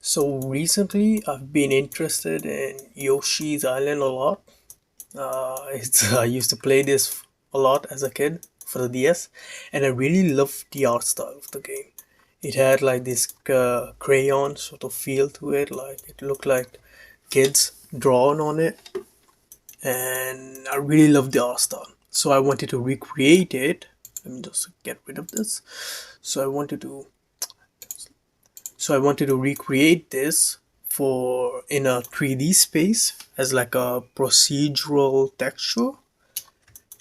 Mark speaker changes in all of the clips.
Speaker 1: So recently, I've been interested in Yoshi's Island a lot. It's I used to play this a lot as a kid for the DS, and I really loved the art style of the game. It had like this crayon sort of feel to it, like it looked like kids drawn on it, and I really loved the art style. So I wanted to recreate it. Let me just get rid of this. So I wanted to So I wanted to recreate this for in a 3D space as like a procedural texture,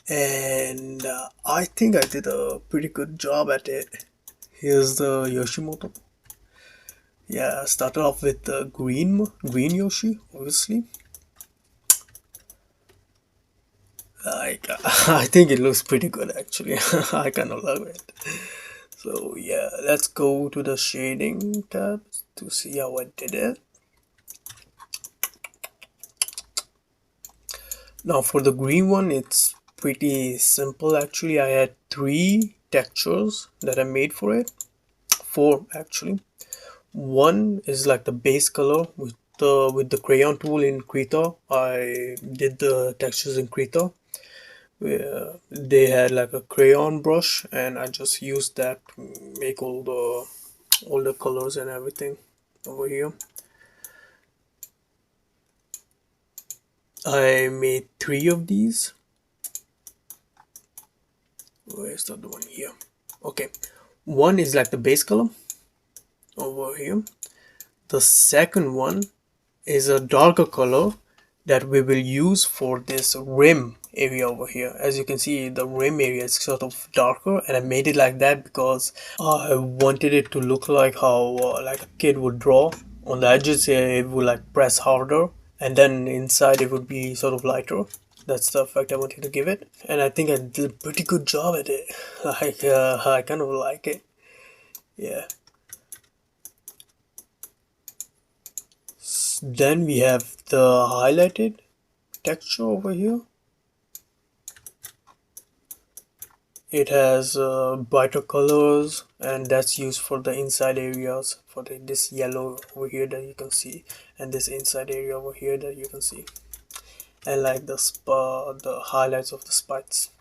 Speaker 1: and I think I did a pretty good job at it. Here's the Yoshimoto. Yeah, I started off with the green Yoshi, obviously. Like I think it looks pretty good actually. I kind of love it. So yeah, let's go to the shading tab to see how I did it. Now for the green one, it's pretty simple actually. I had three textures that I made for it. Four actually. One is like the base color with the crayon tool in Krita. I did the textures in Krita. Where they had like a crayon brush and I just used that to make all the colors and everything over here. I made three of these. Where's the other one here? Okay, one is like the base color over here. The second one is a darker color that we will use for this rim area over here. As you can see, the rim area is sort of darker, and I made it like that because I wanted it to look like how like a kid would draw. On the edges it would like press harder, and then inside it would be sort of lighter. That's the effect I wanted to give it, and I think I did a pretty good job at it. Like I kind of like it. Yeah. Then we have the highlighted texture over here. It has brighter colors, and that's used for the inside areas for this yellow over here that you can see, and this inside area over here that you can see, and like the highlights of the spikes.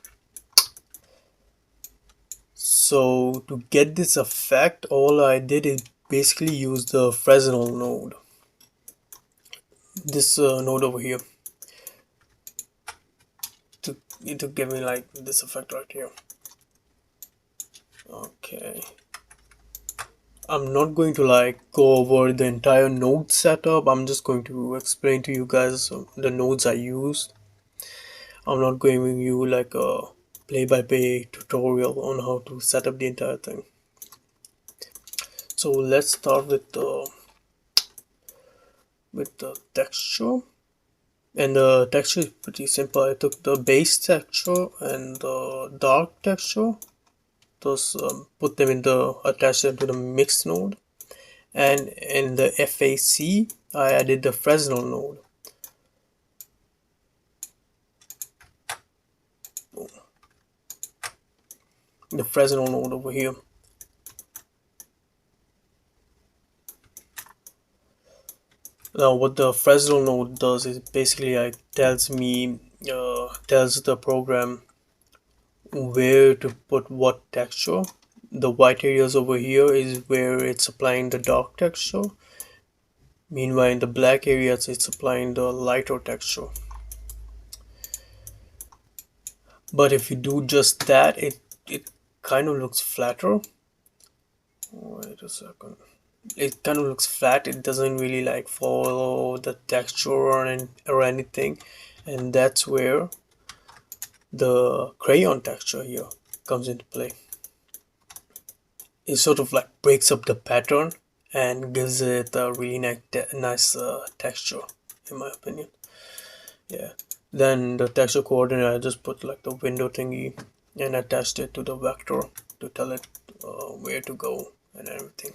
Speaker 1: So to get this effect, all I did is basically use the Fresnel node, this node over here, to to give me like this effect right here. Okay, I'm not going to like go over the entire node setup. I'm just going to explain to you guys the nodes I used. I'm not going to give you like a play-by-play tutorial on how to set up the entire thing. So let's start with the texture. And the texture is pretty simple. I took the base texture and the dark texture, those put them in the attach them to the mix node, and in the FAC I added the Fresnel node. The Fresnel node over here. Now what the Fresnel node does is basically like tells the program where to put what texture. The white areas over here is where it's applying the dark texture. Meanwhile in the black areas it's applying the lighter texture. But if you do just that, it kind of looks flatter. Wait a second. It kind of looks flat. It doesn't really like follow the texture or anything, and that's where the crayon texture here comes into play. It sort of like breaks up the pattern and gives it a really nice texture, in my opinion. Yeah. Then the texture coordinate, I just put like the window thingy and attached it to the vector to tell it where to go and everything.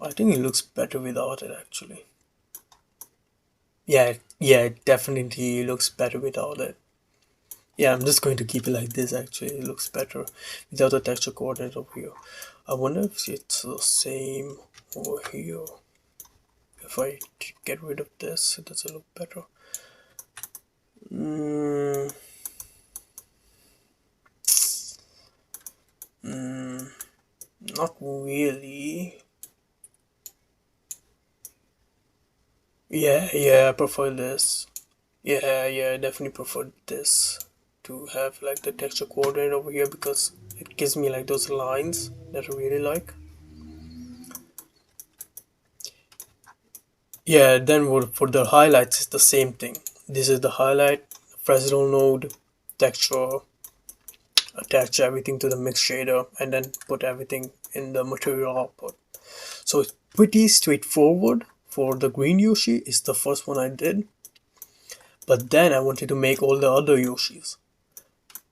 Speaker 1: I think it looks better without it actually. Yeah, it definitely looks better without it. Yeah, I'm just going to keep it like this actually. It looks better without the texture coordinate over here. I wonder if it's the same over here. If I get rid of this, does it look better? Mm, mm, not really. Yeah, I prefer this. Yeah, I definitely prefer this to have like the texture coordinate over here because it gives me like those lines that I really like. Yeah, then for the highlights, it's the same thing. This is the highlight, procedural node, texture, attach everything to the mix shader, and then put everything in the material output. So it's pretty straightforward. For the green Yoshi, it's the first one I did, but then I wanted to make all the other Yoshis.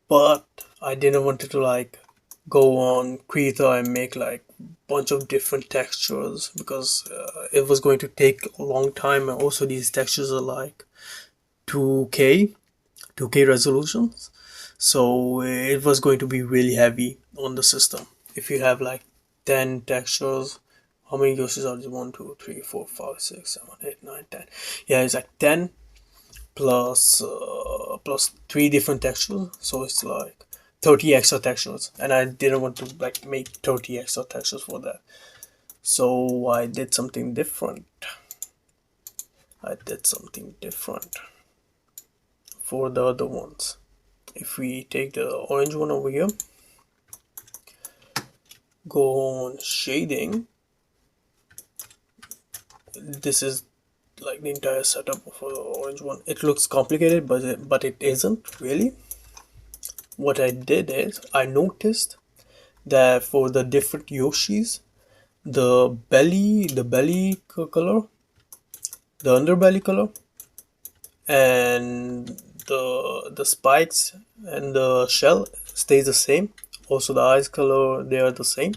Speaker 1: But I didn't want to like go on Krita and make like bunch of different textures because it was going to take a long time, and also these textures are like 2K 2K resolutions, so it was going to be really heavy on the system. If you have like 10 textures, how many Yoshis are there? 1 2 3 4 5 6 7 8 9 10. Yeah, it's like 10 plus three different textures, so it's like 30 extra textures, and I didn't want to like make 30 extra textures for that, so I did something different for the other ones. If we take the orange one over here, go on shading, this is like the entire setup for the orange one. It looks complicated, but it isn't really. What I did is I noticed that for the different Yoshis, the color, the underbelly color, and the spikes and the shell stays the same. Also, the eyes color, they are the same.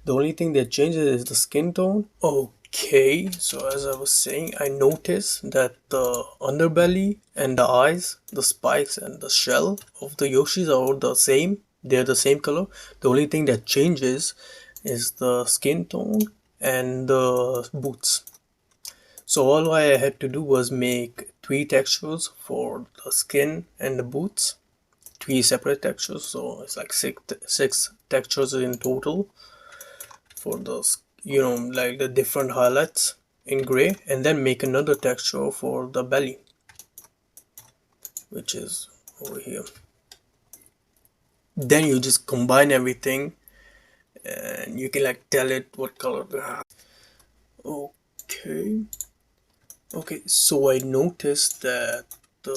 Speaker 1: The only thing that changes is the skin tone. Okay, so as I was saying, I noticed that the underbelly and the eyes, the spikes and the shell of the Yoshis are all the same. They're the same color. The only thing that changes is the skin tone and the boots. So all I had to do was make three textures for the skin and the boots, three separate textures. So it's like six textures in total for those, like the different highlights in gray, and then make another texture for the belly, which is over here. Then you just combine everything and you can like tell it what color to have. Okay. Okay, so I noticed that the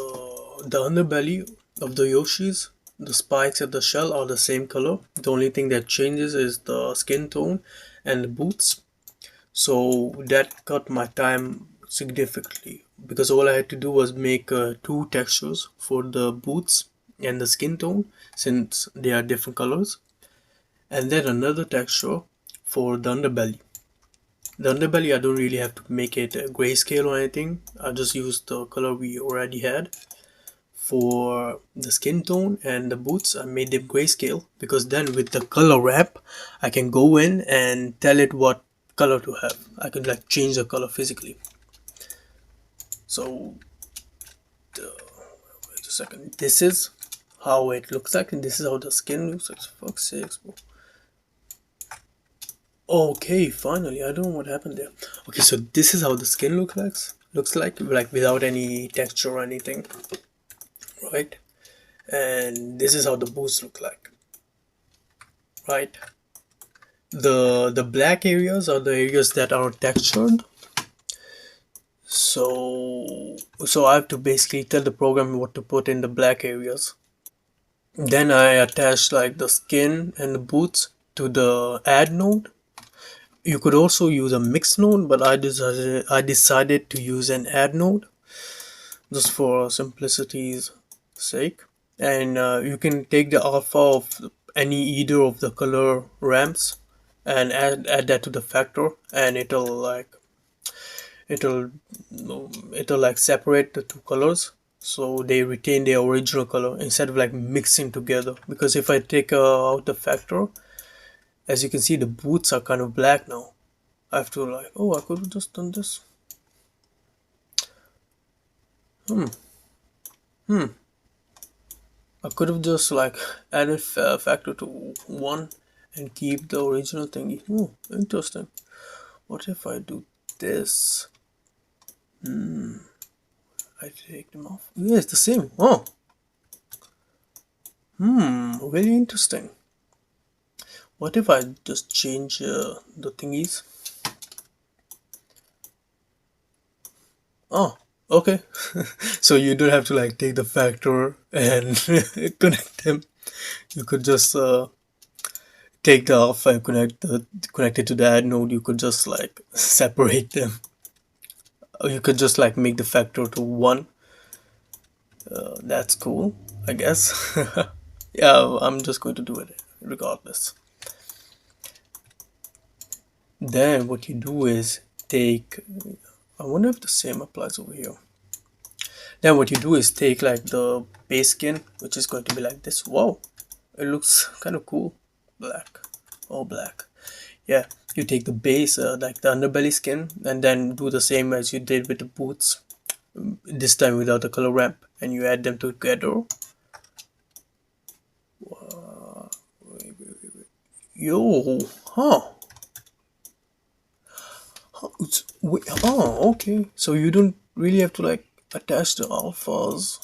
Speaker 1: underbelly of the Yoshis, the spikes and the shell are the same color. The only thing that changes is the skin tone and the boots. So that cut my time significantly because all I had to do was make two textures for the boots and the skin tone since they are different colors, and then another texture for the underbelly. The underbelly, I don't really have to make it grayscale or anything. I just use the color we already had. For the skin tone and the boots, I made them grayscale because then with the color wrap, I can go in and tell it what color to have. I could like change the color physically. So, wait a second. This is how it looks like, and this is how the skin looks like. Fuck's sakes, bro. Okay, finally. I don't know what happened there. Okay, so this is how the skin looks like without any texture or anything, right? And this is how the boots look like, right? The black areas are the areas that are textured. So I have to basically tell the program what to put in the black areas. Then I attach like the skin and the boots to the add node. You could also use a mix node, but I decided to use an add node just for simplicity's sake. And you can take the alpha of any either of the color ramps and add that to the factor, and it'll it'll like separate the two colors. so they retain their original color instead of like mixing together. Because if I take out the factor, as you can see, the boots are kind of black now. I have to like, oh, I could have just done this. Hmm. Hmm. I could have just like added factor to 1 and keep the original thingy. Oh, interesting. What if I do this? I take them off. Yeah, it's the same. Oh, really interesting. What if I just change the thingies? Oh, okay. So you don't have to like take the factor and connect them. You could just take the alpha and connect it to the add node. You could just like separate them. Or you could just like make the factor to 1. That's cool, I guess. Yeah, I'm just going to do it regardless. Then what you do is take, I wonder if the same applies over here. Then what you do is take like the base skin, which is going to be like this. Wow, it looks kind of cool. Black, all black. Yeah, you take the base, like the underbelly skin, and then do the same as you did with the boots, this time without the color ramp, and you add them together. Yo, huh? Oh, okay. So you don't really have to like attach the alphas.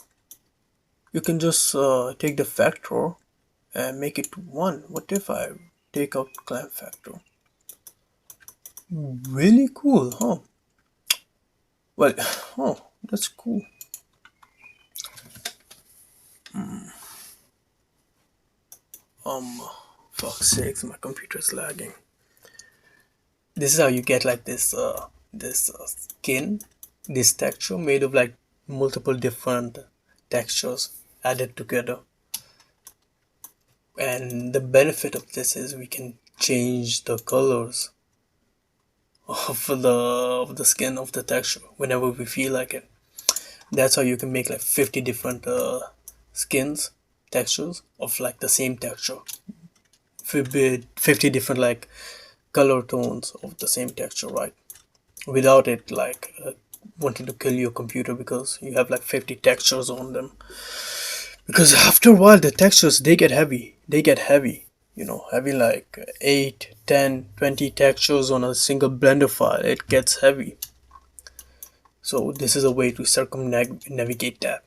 Speaker 1: You can just take the factor and make it 1. What if I take out clamp factor? Really cool, huh? Well, oh, that's cool. Um, fuck's sakes, my computer's lagging. This is how you get like this skin, this texture made of like multiple different textures added together. And the benefit of this is we can change the colors of the skin of the texture whenever we feel like it. That's how you can make like 50 different skins textures of like the same texture. 50 different like color tones of the same texture, right? Without it like wanting to kill your computer because you have like 50 textures on them. Because after a while the textures they get heavy, having like 8, 10, 20 textures on a single blender file, it gets heavy. So this is a way to circumnavigate that.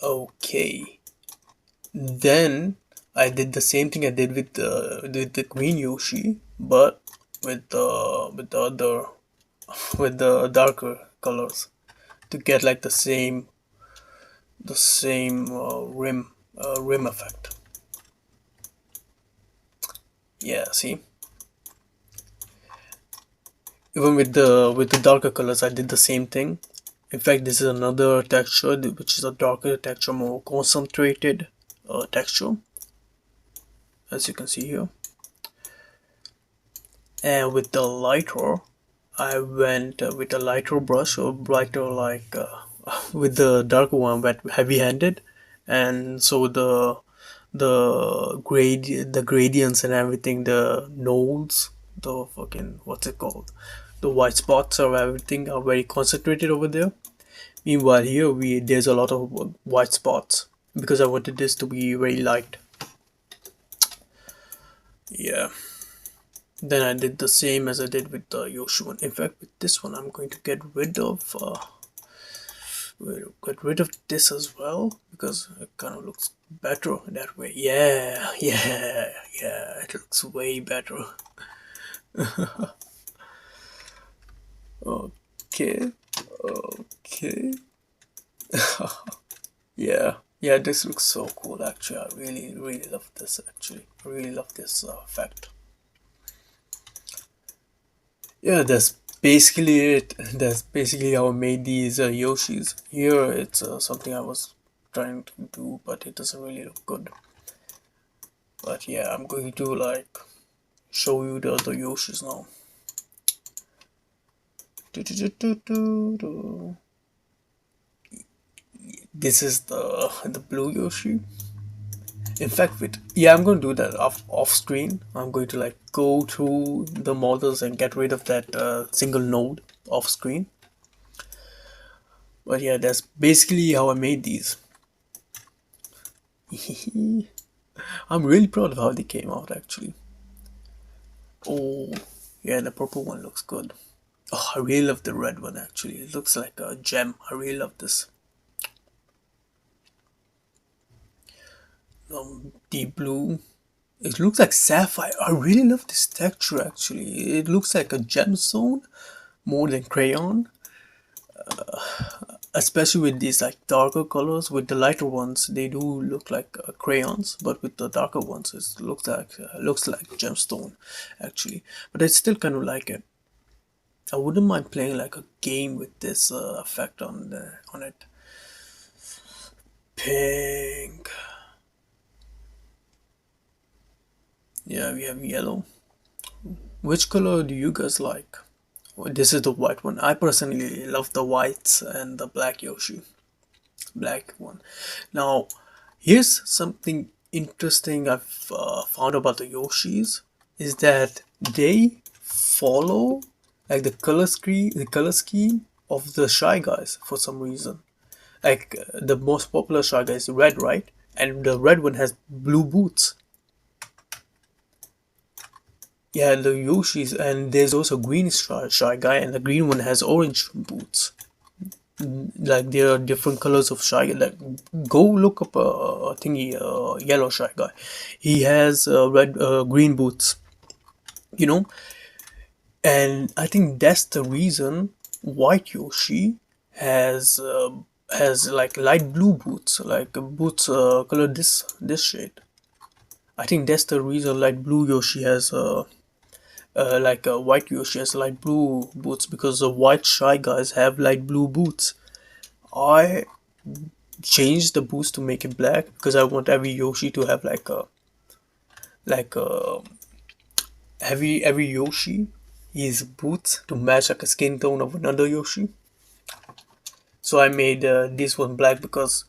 Speaker 1: Okay, then I did the same thing I did with the green Yoshi, but with the other with the darker colors to get like the same rim effect. Yeah, see, even with the darker colors I did the same thing. In fact, this is another texture which is a darker texture, more concentrated texture, as you can see here. And with the lighter, I went with a lighter brush, or lighter like with the darker one went heavy handed. And so the gradients and everything, the nodes, the fucking, what's it called, the white spots or everything are very concentrated over there. Meanwhile here there's a lot of white spots because I wanted this to be very light. Yeah. Then I did the same as I did with the Yoshi one. In fact, with this one I'm going to get rid of this as well because it kind of looks better that way. Yeah, yeah, yeah, it looks way better. Okay, okay. Yeah, yeah, this looks so cool actually. I really, really love this actually. I really love this effect. Yeah, that's basically it. That's basically how I made these Yoshis. Here, it's something I was trying to do, but it doesn't really look good. But yeah, I'm going to like show you the other Yoshis now. Do, do, do, do, do, do. This is the blue Yoshi. In fact, yeah, I'm going to do that off screen. I'm going to like go through the models and get rid of that single node off screen. But yeah, that's basically how I made these. I'm really proud of how they came out actually. Oh, yeah, the purple one looks good. Oh, I really love the red one actually. It looks like a gem. I really love this. Deep blue. It looks like sapphire. I really love this texture actually. It looks like a gemstone more than crayon. Especially with these like darker colors. With the lighter ones, they do look like crayons, but with the darker ones, it looks like gemstone actually. But I still kind of like it. I wouldn't mind playing like a game with this effect on it. Pink. Yeah, we have yellow. Which color do you guys like? Well, this is the white one. I personally love the whites and the black Yoshi. Black one. Now, here's something interesting I've found about the Yoshis is that they follow like the color scheme of the Shy Guys for some reason. Like the most popular Shy Guy is red, right? And the red one has blue boots. Yeah, the Yoshis, and there's also green shy guy, and the green one has orange boots. Like there are different colors of shy. Like go look up a thingy, yellow shy guy. He has red, green boots. You know, and I think that's the reason White Yoshi has like light blue boots, like boots colored this shade. I think that's the reason light blue Yoshi has like a white Yoshi has light blue boots because the white shy guys have light blue boots. I changed the boots to make it black because I want every Yoshi to have like a every Yoshi his boots to match like a skin tone of another Yoshi. So I made this one black because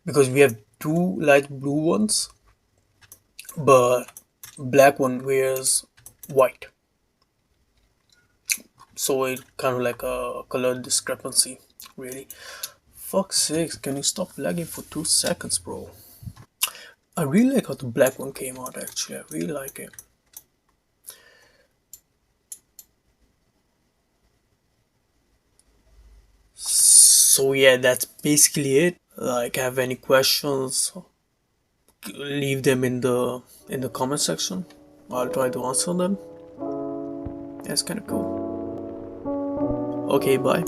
Speaker 1: we have two light blue ones, but black one wears white. So it kind of like a color discrepancy, really. Fuck sakes, can you stop lagging for 2 seconds, bro? I really like how the black one came out actually. I really like it. So yeah, that's basically it. Like have any questions, leave them in the comment section. I'll try to answer them. That's kinda cool. Okay, bye.